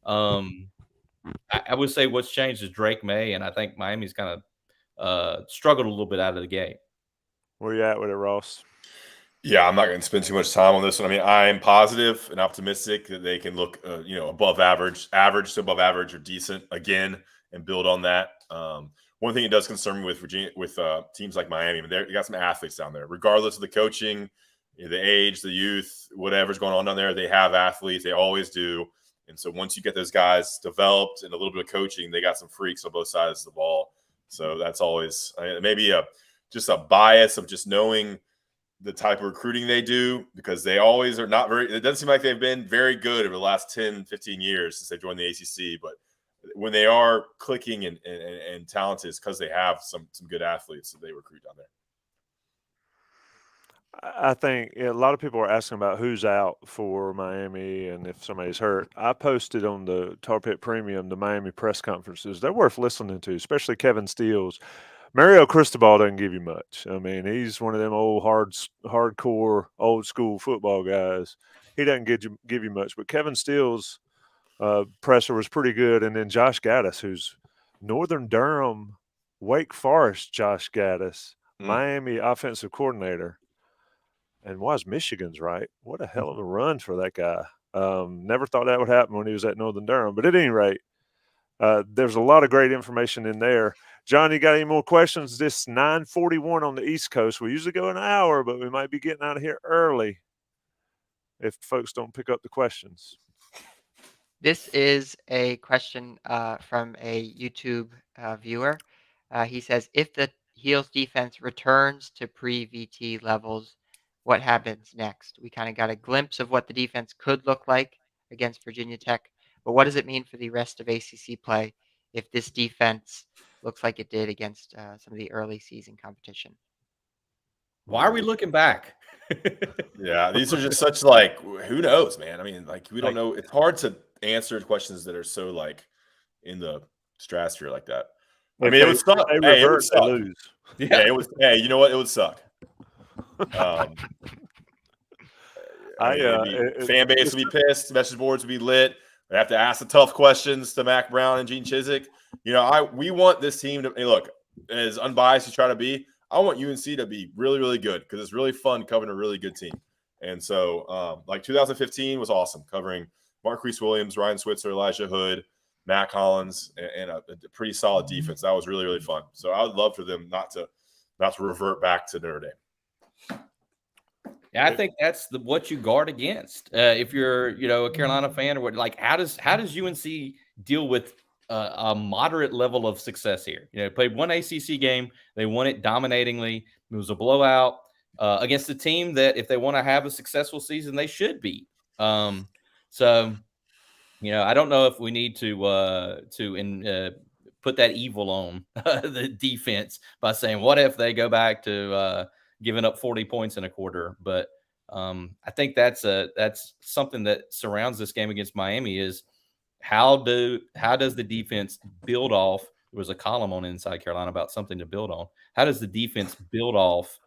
I would say what's changed is Drake May, and I think Miami's kind of struggled a little bit out of the gate. Where you at with it, Ross? Yeah, I'm not going to spend too much time on this one. I mean, I am positive and optimistic that they can look, above average to above average or decent again and build on that. One thing it does concern me with Virginia, with teams like Miami, you got some athletes down there, regardless of the coaching, the age, the youth, whatever's going on down there. They have athletes. They always do. And so once you get those guys developed and a little bit of coaching, they got some freaks on both sides of the ball. So that's always maybe just a bias of just knowing the type of recruiting they do, because they always are not very – it doesn't seem like they've been very good over the last 10, 15 years since they joined the ACC. But when they are clicking and talented, it's because they have some good athletes that they recruit down there. I think a lot of people are asking about who's out for Miami and if somebody's hurt. I posted on the Tar Pit Premium the Miami press conferences. They're worth listening to, especially Kevin Steele's. Mario Cristobal doesn't give you much. I mean, he's one of them old hardcore, old school football guys. He doesn't give you much. But Kevin Steele's presser was pretty good. And then Josh Gaddis, who's Northern Durham, Wake Forest Josh Gaddis, Miami offensive coordinator. And was Michigan's right. What a hell of a run for that guy. Never thought that would happen when he was at Northern Durham. But at any rate, there's a lot of great information in there. John, you got any more questions? This 9:41 on the East Coast. We usually go an hour, but we might be getting out of here early if folks don't pick up the questions. This is a question from a YouTube viewer. He says, if the Heels defense returns to pre-VT levels, what happens next? We kind of got a glimpse of what the defense could look like against Virginia Tech, but what does it mean for the rest of ACC play if this defense looks like it did against some of the early season competition? Why are we looking back? Yeah, these are just such who knows, man? I mean, we don't know. It's hard to answer questions that are so in the stratosphere like that. I mean, it would suck. It would suck. They lose. Yeah, it would. Hey, you know what? It would suck. Fan base would be pissed. Message boards would be lit. They have to ask the tough questions to Mac Brown and Gene Chizik. We want this team to look as unbiased as you try to be. I want UNC to be really, really good because it's really fun covering a really good team. And so, 2015 was awesome covering Marquise Williams, Ryan Switzer, Elijah Hood, Matt Collins, and a pretty solid defense. That was really, really fun. So I would love for them not to revert back to Notre Dame. Yeah, I think that's what you guard against. If you're, a Carolina fan or what, how does UNC deal with a moderate level of success here? Played one ACC game, they won it dominatingly. It was a blowout against a team that, if they want to have a successful season, they should beat. So, I don't know if we need to put that evil on the defense by saying, what if they go back to giving up 40 points in a quarter? But I think that's something that surrounds this game against Miami is how does the defense build off? There was a column on Inside Carolina about something to build on. How does the defense build off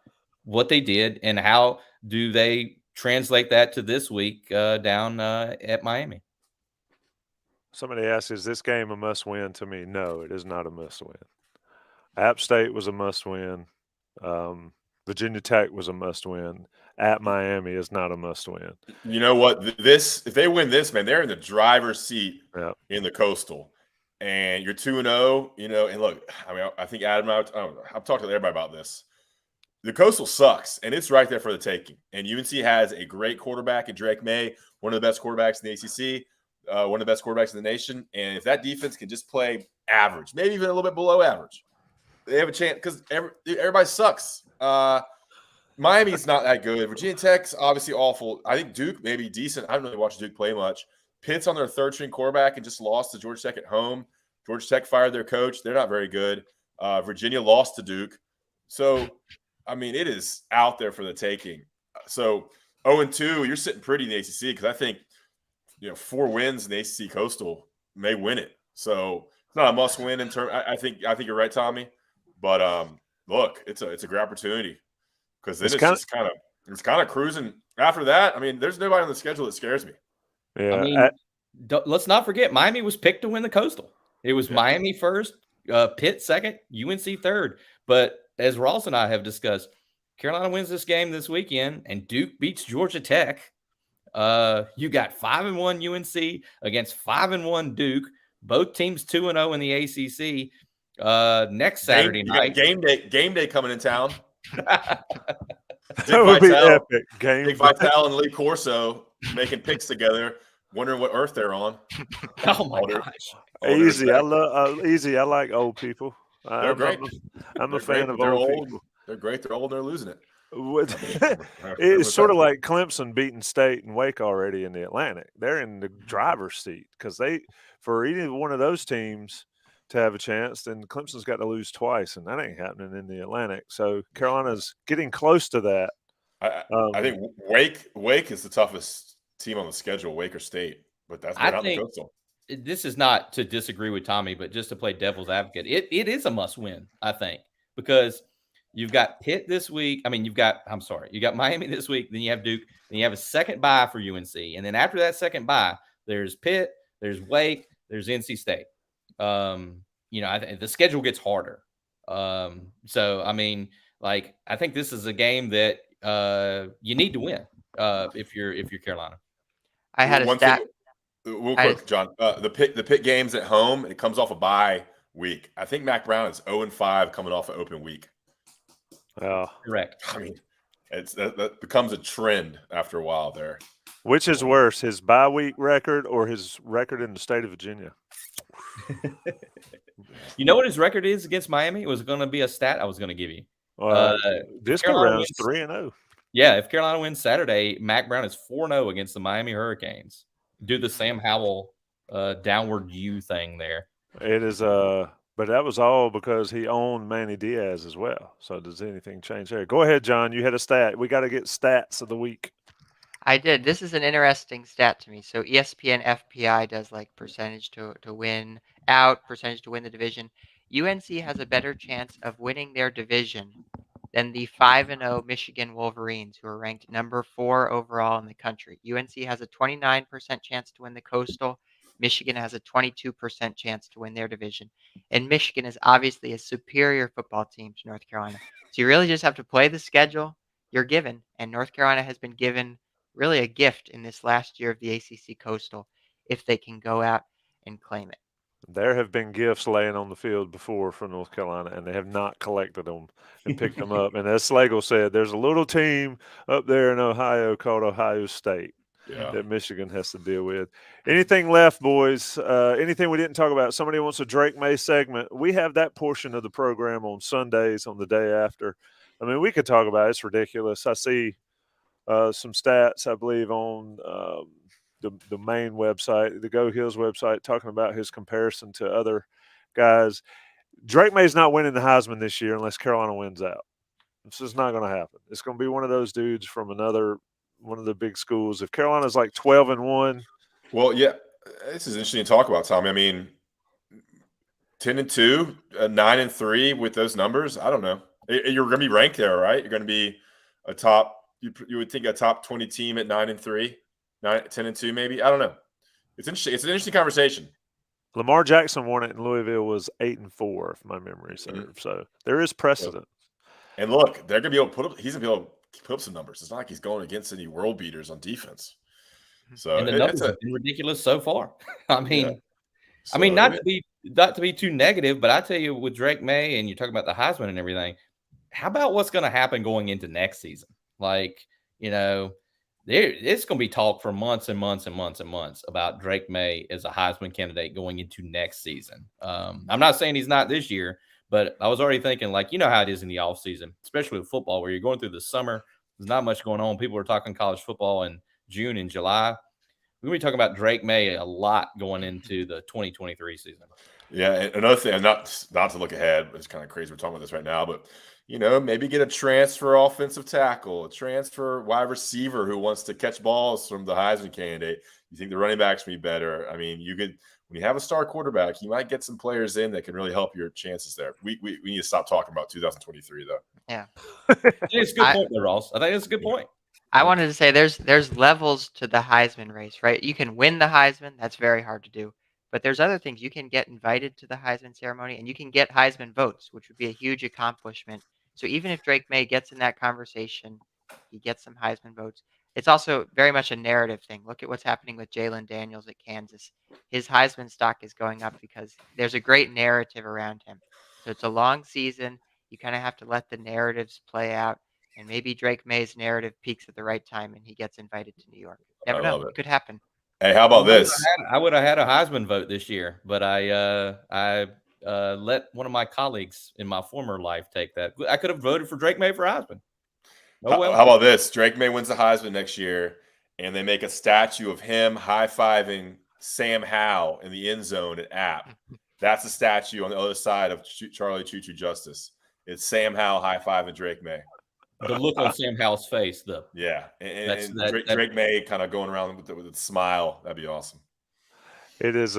what they did, and how do they translate that to this week down at Miami? Somebody asked, is this game a must-win? To me, no, it is not a must-win. App State was a must-win. Virginia Tech was a must-win. At Miami is not a must-win. You know what? If they win this, man, they're in the driver's seat in the Coastal. And you're 2-0, and look, I mean, I think Adam, I've talked to everybody about this. The Coastal sucks, and it's right there for the taking. And UNC has a great quarterback in Drake May, one of the best quarterbacks in the ACC, one of the best quarterbacks in the nation. And if that defense can just play average, maybe even a little bit below average, they have a chance because everybody sucks. Miami's not that good. Virginia Tech's obviously awful. I think Duke may be decent. I haven't really watched Duke play much. Pitt's on their third-string quarterback and just lost to Georgia Tech at home. Georgia Tech fired their coach. They're not very good. Virginia lost to Duke. So, I mean, it is out there for the taking. So, 0-2, you're sitting pretty in the ACC because I think, 4 wins in the ACC Coastal may win it. So, It's not a must win in term. I think you're right, Tommy. But look, it's a great opportunity because then it's kind of cruising. After that, I mean, there's nobody on the schedule that scares me. Yeah, I mean, let's not forget Miami was picked to win the Coastal. It was Miami first, Pitt second, UNC third. But as Ross and I have discussed, Carolina wins this game this weekend, and Duke beats Georgia Tech. You got 5-1 UNC against 5-1 Duke. Both teams 2-0 in the ACC. Next Saturday night, game day coming in town. That would be epic. Dick Vitale and Lee Corso making picks together, wondering what earth they're on. Oh my gosh! Easy, I love easy. I like old people. They're great. I'm a fan of old people. They're great. They're old. They're losing it. It's sort of like Clemson beating State and Wake already in the Atlantic. They're in the driver's seat because for either one of those teams to have a chance, then Clemson's got to lose twice, and that ain't happening in the Atlantic. So Carolina's getting close to that. I think Wake is the toughest team on the schedule, Wake or State, but that's not the Coastal. This is not to disagree with Tommy, but just to play devil's advocate, it is a must win, I think, because you've got Pitt this week. I mean, you got Miami this week, then you have Duke, then you have a second bye for UNC, and then after that second bye, there's Pitt, there's Wake, there's NC State. The schedule gets harder. So I mean, like, I think this is a game that you need to win if you're Carolina. I had a stat. Real quick, John. The Pitt games at home, it comes off a bye week. I think Mac Brown is 0-5 coming off an open week. Oh, correct. I mean, that becomes a trend after a while there. Which is worse, his bye week record or his record in the state of Virginia? You know what his record is against Miami? It was going to be a stat I was going to give you. This go round is 3-0. Yeah, if Carolina wins Saturday, Mac Brown is 4-0 against the Miami Hurricanes. Do the Sam Howell downward U thing there. It is but that was all because he owned Manny Diaz as well. So does anything change there? Go ahead, John. You had a stat. We got to get stats of the week. I did. This is an interesting stat to me. So ESPN FPI does like percentage to win out, percentage to win the division. UNC has a better chance of winning their division than the 5-0 Michigan Wolverines, who are ranked number 4 overall in the country. UNC has a 29% chance to win the Coastal. Michigan has a 22% chance to win their division. And Michigan is obviously a superior football team to North Carolina. So you really just have to play the schedule you're given. And North Carolina has been given really a gift in this last year of the ACC Coastal if they can go out and claim it. There have been gifts laying on the field before for North Carolina, and they have not collected them and picked them up. And as Slagle said, there's a little team up there in Ohio called Ohio State that Michigan has to deal with. Anything left, boys? Anything we didn't talk about? Somebody wants a Drake May segment. We have that portion of the program on Sundays on the day after. I mean, we could talk about it. It's ridiculous. I see some stats, I believe, on the main website, the Go Hills website, talking about his comparison to other guys. Drake May's not winning the Heisman this year unless Carolina wins out. This is not going to happen. It's going to be one of those dudes from one of the big schools. If Carolina's like 12-1. Well, yeah, this is interesting to talk about, Tommy. I mean, 10-2, 9-3 with those numbers. I don't know. You're going to be ranked there, right? You're going to be a top. You would think a top 20 team at 9-3, 10-2 maybe. I don't know. It's interesting. It's an interesting conversation. Lamar Jackson won it in Louisville was 8-4, if my memory serves. Mm-hmm. So there is precedent. And look, they're going to be able to put up. He's going to be able to put up some numbers. It's not like he's going against any world beaters on defense. So and the numbers have been ridiculous so far. I mean, not to be too negative, but I tell you, with Drake May and you're talking about the Heisman and everything, how about what's going to happen going into next season? Like, it's going to be talk for months and months and months and months about Drake May as a Heisman candidate going into next season. I'm not saying he's not this year, but I was already thinking, like, how it is in the offseason, especially with football, where you're going through the summer. There's not much going on. People are talking college football in June and July. We're going to be talking about Drake May a lot going into the 2023 season. Yeah, and another thing, not to look ahead, but it's kind of crazy we're talking about this right now, but maybe get a transfer offensive tackle, a transfer wide receiver who wants to catch balls from the Heisman candidate. You think the running backs will be better? I mean, when you have a star quarterback, you might get some players in that can really help your chances there. We need to stop talking about 2023 though. Yeah. I think it's a good point there, Ross. I think it's a good point. I wanted to say there's levels to the Heisman race, right? You can win the Heisman. That's very hard to do. But there's other things. You can get invited to the Heisman ceremony, and you can get Heisman votes, which would be a huge accomplishment. So even if Drake May gets in that conversation, he gets some Heisman votes. It's also very much a narrative thing. Look at what's happening with Jalen Daniels at Kansas. His Heisman stock is going up because there's a great narrative around him. So it's a long season. You kind of have to let the narratives play out. And maybe Drake May's narrative peaks at the right time and he gets invited to New York. Never know. It could happen. Hey, how about this? I would have had a Heisman vote this year, but I let one of my colleagues in my former life take that. I could have voted for Drake May for Heisman. How about this? Drake May wins the Heisman next year, and they make a statue of him high-fiving Sam Howell in the end zone at App. That's a statue on the other side of Charlie Choo-Choo Justice. It's Sam Howell high-fiving Drake May. The look on Sam Howell's face, though. Yeah, and Drake May kind of going around with a smile. That'd be awesome. It is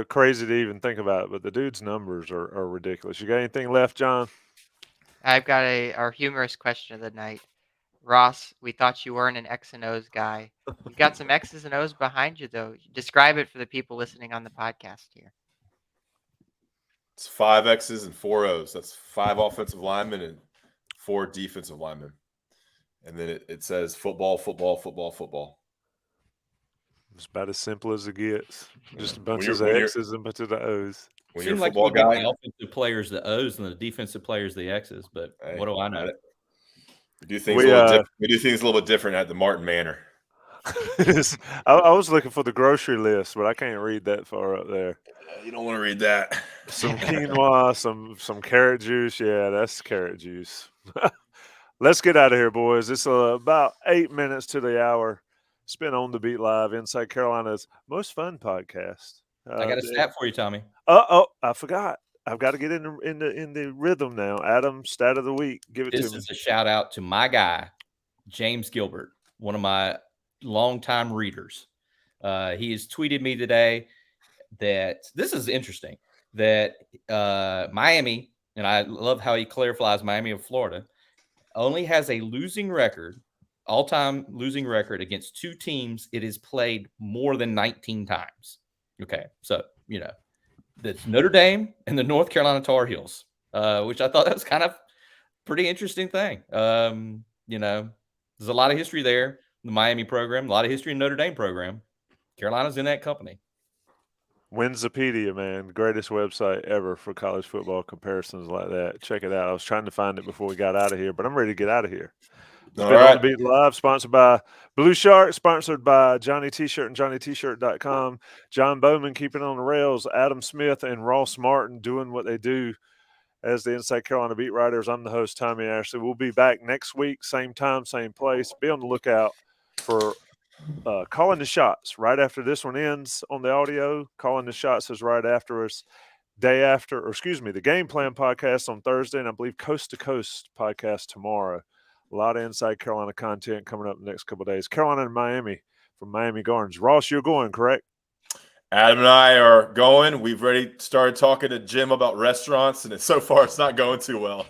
crazy to even think about it, but the dude's numbers are ridiculous. You got anything left, John? I've got our humorous question of the night. Ross, we thought you weren't an X and O's guy. You've got some X's and O's behind you, though. Describe it for the people listening on the podcast here. It's 5 X's and 4 O's. That's 5 offensive linemen and 4 defensive linemen. And then it says football, football, football, football. It's about as simple as it gets. Just bunches of X's and bunches of O's. When you're a football guy, the offensive players the O's and the defensive players the X's. But hey, what do I know? We do things a little bit different at the Martin Manor. I was looking for the grocery list, but I can't read that far up there. You don't want to read that. Some quinoa, some carrot juice. Yeah, that's carrot juice. Let's get out of here, boys. It's about 8 minutes to the hour. It's been On the Beat Live, Inside Carolina's most fun podcast. I got a stat for you, Tommy. I forgot. I've got to get in the rhythm now. Adam, stat of the week. Give it to me. This is a shout out to my guy, James Gilbert, one of my longtime readers. He has tweeted me today that this is interesting, that Miami, and I love how he clarifies Miami of Florida, only has a losing record, all-time losing record against 2 teams it has played more than 19 times. Okay, so, that's Notre Dame and the North Carolina Tar Heels, which I thought that was kind of pretty interesting thing. There's a lot of history there, the Miami program, a lot of history in Notre Dame program. Carolina's in that company. Winsipedia, man, greatest website ever for college football comparisons like that. Check it out. I was trying to find it before we got out of here, but I'm ready to get out of here. It's been On the Beat Live, sponsored by Blue Shark, sponsored by Johnny T-Shirt and JohnnyT-Shirt.com. John Bowman keeping on the rails, Adam Smith and Ross Martin doing what they do as the Inside Carolina beat writers. I'm the host, Tommy Ashley. We'll be back next week, same time, same place. Be on the lookout for Calling the Shots right after this one ends on the audio. Calling the Shots is right after us. The Game Plan podcast on Thursday, and I believe Coast to Coast podcast tomorrow. A lot of Inside Carolina content coming up in the next couple of days. Carolina and Miami from Miami Gardens. Ross, you're going, correct? Adam and I are going. We've already started talking to Jim about restaurants, and so far it's not going too well.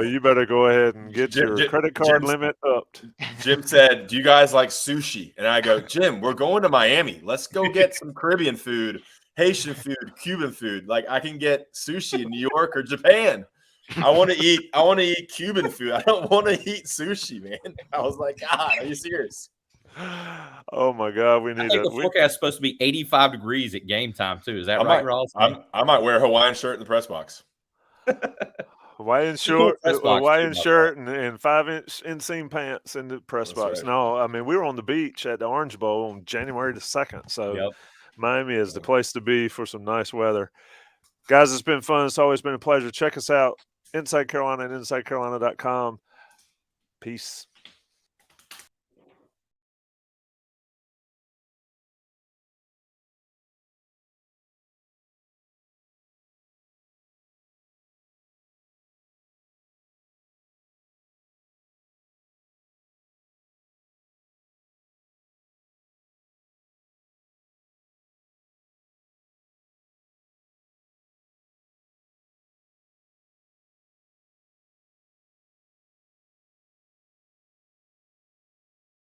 You better go ahead and get your credit card limit upped. Jim said, "Do you guys like sushi?" And I go, "Jim, we're going to Miami. Let's go get some Caribbean food, Haitian food, Cuban food. Like I can get sushi in New York or Japan. I want to eat Cuban food. I don't want to eat sushi, man." I was like, "God, are you serious?" Oh my God, we need the forecast is supposed to be 85 degrees at game time too. Is that right, Ross? I might wear a Hawaiian shirt in the press box. Hawaiian shirt and 5-inch inseam pants in the press box. Right. No, I mean we were on the beach at the Orange Bowl on January the 2nd, so Miami is the place to be for some nice weather. Guys, it's been fun. It's always been a pleasure. Check us out, Inside Carolina and InsideCarolina.com. Peace.